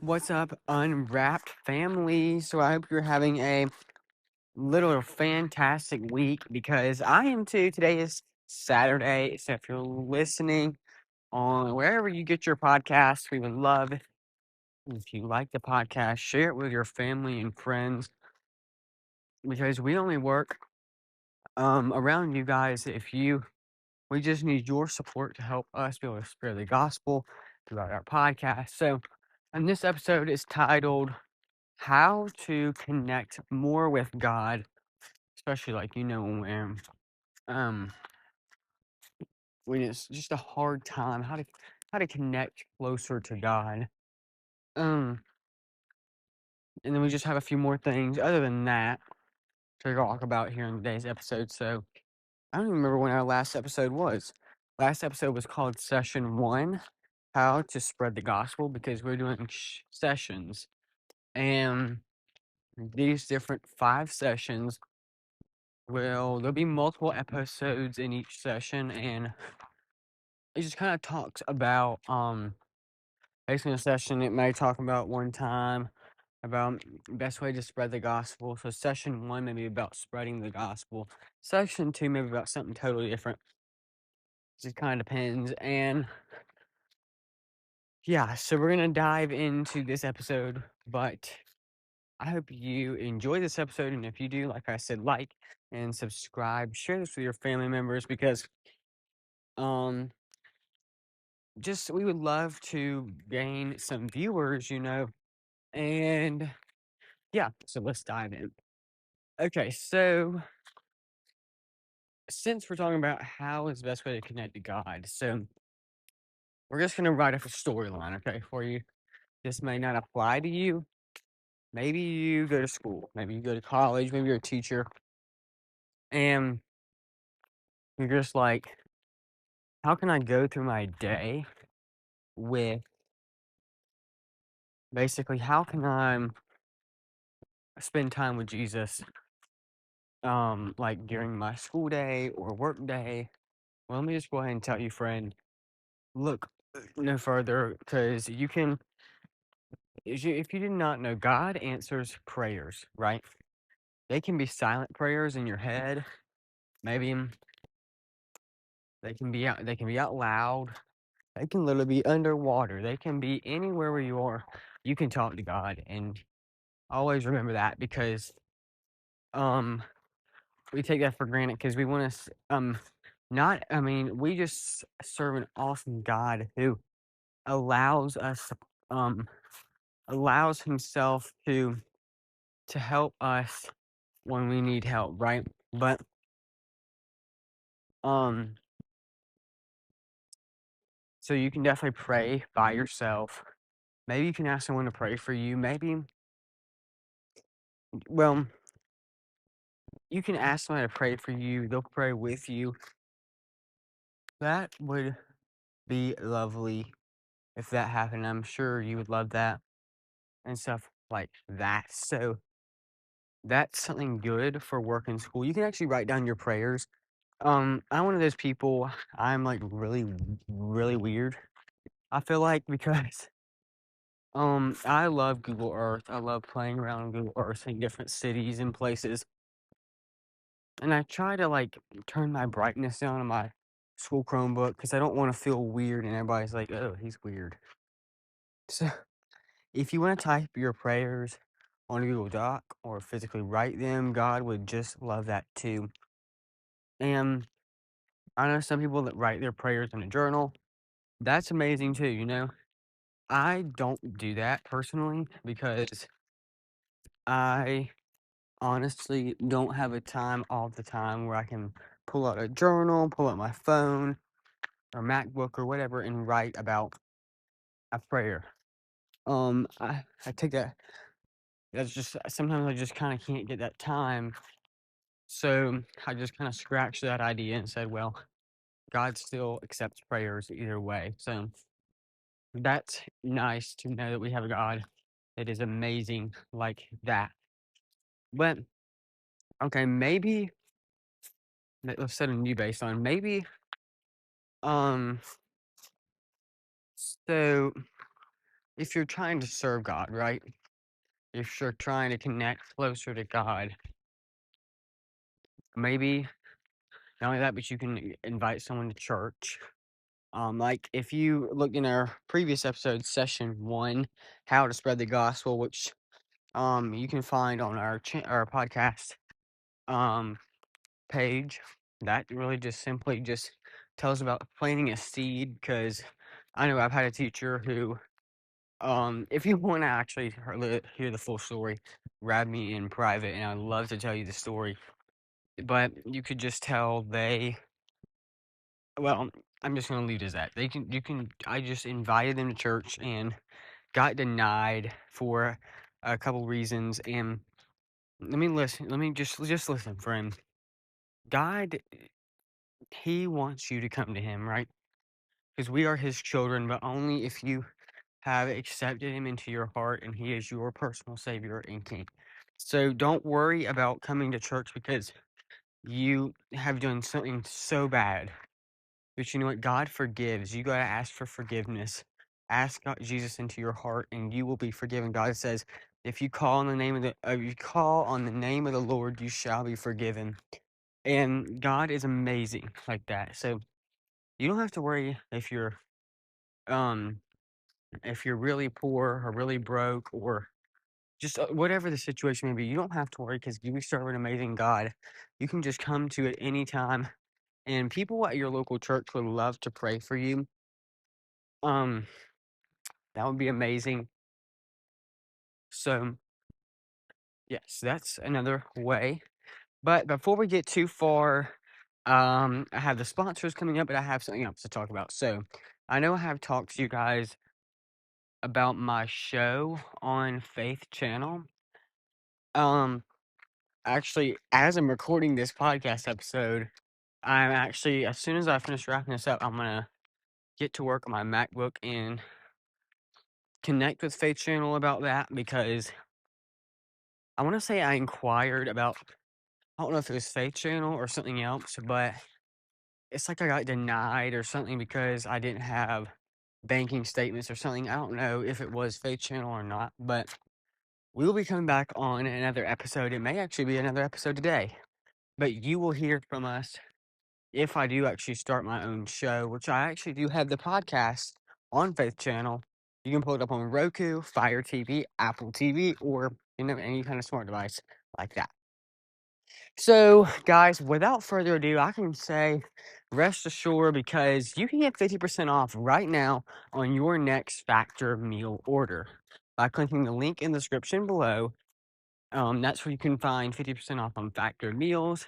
What's up, UnRapped family? So I hope you're having a little fantastic week because I am too. Today is Saturday, so if you're listening on wherever you get your podcasts, we would love if you like the podcast, share it with your family and friends because we only work around you guys we just need your support to help us be able to spread the gospel throughout our podcast. So, and this episode is titled how to connect more with God, especially um when it's just a hard time, how to connect closer to God. Um, and then we just have a few more things other than that to talk about here in today's episode. So I don't even remember when our last episode was. Last episode was called Session One, How to Spread the Gospel, because we're doing sessions. And these different 5 sessions there'll be multiple episodes in each session, and it just kind of talks about basically in a session it may talk about one time about best way to spread the gospel. So session one maybe about spreading the gospel. Session two maybe about something totally different. It just kind of depends. And yeah, so we're gonna dive into this episode, but I hope you enjoy this episode, and if you do, like I said, like and subscribe, share this with your family members because um just we would love to gain some viewers. And yeah, so let's dive in. Okay, so since we're talking about how is the best way to connect to God, so we're just gonna write up a storyline, okay, for you. This may not apply to you. Maybe you go to school, maybe you go to college, maybe you're a teacher, and you're just like, how can I go through my day with basically how can I spend time with Jesus like during my school day or work day? Well, let me just go ahead and tell you, friend, look no further because if you did not know, God answers prayers, right? They can be silent prayers in your head. Maybe they can be out loud. They can literally be underwater. They can be anywhere where you are. You can talk to God, and always remember that because um we take that for granted because we want to not I mean we just serve an awesome God who allows us um allows himself to help us when we need help, right? But um so you can definitely pray by yourself. Maybe you can ask someone to pray for you. Well, you can ask someone to pray for you. They'll pray with you. That would be lovely if that happened. I'm sure you would love that and stuff like that. So that's something good for work and school. You can actually write down your prayers. I'm one of those people. I'm like really, really weird. I feel like because I love Google Earth. I love playing around on Google Earth in different cities and places. And I try to like turn my brightness down on my school Chromebook because I don't want to feel weird and everybody's like, oh, he's weird. So if you want to type your prayers on a Google Doc or physically write them, God would just love that too. And I know some people that write their prayers in a journal. That's amazing too. I don't do that personally because I honestly don't have a time all the time where I can pull out a journal, pull out my phone or MacBook or whatever and write about a prayer. I take that's just sometimes I just kind of can't get that time. So I just kind of scratched that idea and said, well, God still accepts prayers either way. So that's nice to know that we have a God that is amazing like that. But okay, maybe let's set a new baseline. Maybe um so if you're trying to serve God, right? If you're trying to connect closer to God, maybe not only that, but you can invite someone to church. Like if you look in our previous episode, session 1, how to spread the gospel, which you can find on our podcast um page. That really just simply just tells about planting a seed, because I know I've had a teacher who, if you want to actually hear the full story, grab me in private and I'd love to tell you the story. But you could just tell well, I'm just gonna leave it as that. I just invited them to church and got denied for a couple reasons. And let me just listen, friend. God, He wants you to come to Him, right? Because we are His children, but only if you have accepted Him into your heart and He is your personal Savior and King. So don't worry about coming to church because you have done something so bad. But you know what? God forgives. You got to ask for forgiveness. Ask God, Jesus into your heart, and you will be forgiven. God says, if you call on the name of the Lord, you shall be forgiven. And God is amazing like that. So you don't have to worry um if you're really poor or really broke, or just whatever the situation may be. You don't have to worry, because you serve an amazing God. You can just come to it anytime, and people at your local church would love to pray for you. Um, that would be amazing. So, yes, that's another way. But before we get too far, I have the sponsors coming up, but I have something else to talk about. So, I know I have talked to you guys about my show on Faith Channel. Um, Actually, as I'm recording this podcast episode, I'm actually, as soon as I finish wrapping this up, I'm gonna get to work on my MacBook and connect with Faith Channel about that, because I want to say I inquired about, I don't know if it was Faith Channel or something else, but it's like I got denied or something because I didn't have banking statements or something. I don't know if it was Faith Channel or not, but we will be coming back on another episode. It may actually be another episode today, but you will hear from us if I do actually start my own show, which I actually do have the podcast on Faith Channel. You can pull it up on Roku, Fire TV, Apple TV, or any kind of smart device like that. So, guys, without further ado, I can say rest assured, because you can get 50% off right now on your next Factor meal order by clicking the link in the description below. That's where you can find 50% off on Factor meals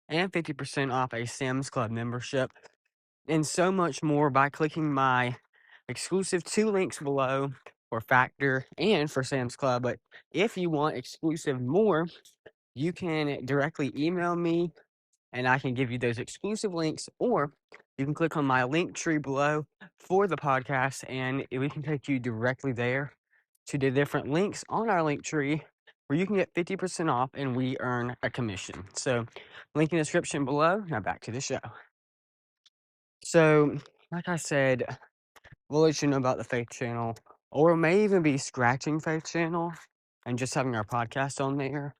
and 50% off a Sam's Club membership, and so much more by clicking my exclusive 2 links below for Factor and for Sam's Club. But if you want exclusive more, you can directly email me and I can give you those exclusive links, or you can click on my link tree below for the podcast and we can take you directly there to the different links on our link tree where you can get 50% off and we earn a commission. So, link in the description below. Now back to the show. So, like I said, we'll let you know about the Faith Channel, or may even be scratching Faith Channel and just having our podcast on there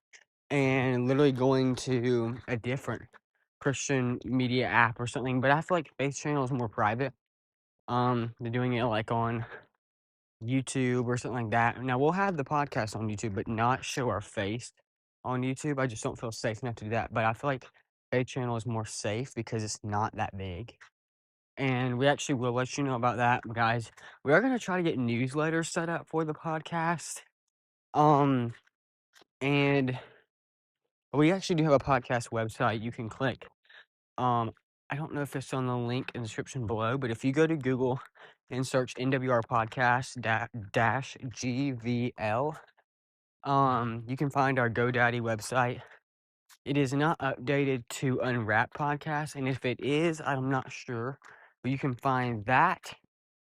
and literally going to a different Christian media app or something. But I feel like Faith Channel is more private. They're doing it like on YouTube or something like that. Now we'll have the podcast on YouTube, but not show our face on YouTube. I just don't feel safe enough to do that. But I feel like Faith Channel is more safe because it's not that big. And we actually will let you know about that, guys. We are gonna try to get newsletters set up for the podcast. Um, and we actually do have a podcast website you can click. Um, I don't know if it's on the link in the description below, but if you go to Google and search NWR podcast dash GVL, you can find our GoDaddy website. It is not updated to UnRapped podcast, and if it is, I'm not sure, but you can find that.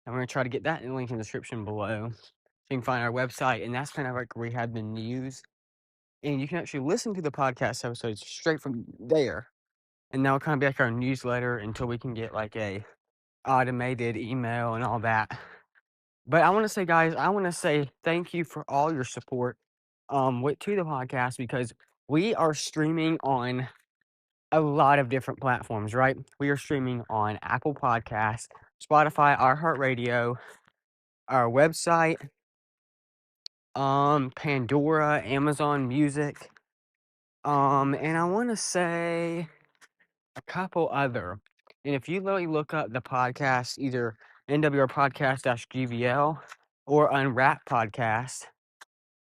I'm going to try to get that in the link in the description below. So you can find our website, and that's kind of like where we have the news. And you can actually listen to the podcast episodes straight from there. And that'll kind of be like our newsletter until we can get like a automated email and all that. But I want to say, guys, I want to say thank you for all your support to the podcast, because we are streaming on a lot of different platforms, right? We are streaming on Apple Podcasts, Spotify, iHeartRadio, our website, Pandora, Amazon Music, and I want to say a couple other. And if you literally look up the podcast, either NWR Podcast GVL or UnRapped Podcast,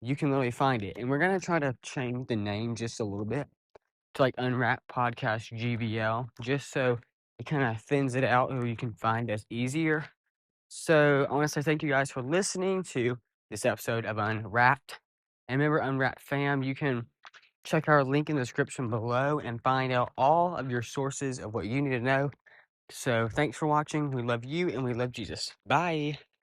you can literally find it. And we're gonna try to change the name just a little bit to like UnRapped Podcast GVL, just so it kind of thins it out so you can find us easier. So I want to say thank you guys for listening to this episode of UnRapped. And remember, UnRapped fam, you can check our link in the description below and find out all of your sources of what you need to know. So thanks for watching. We love you and we love Jesus. Bye.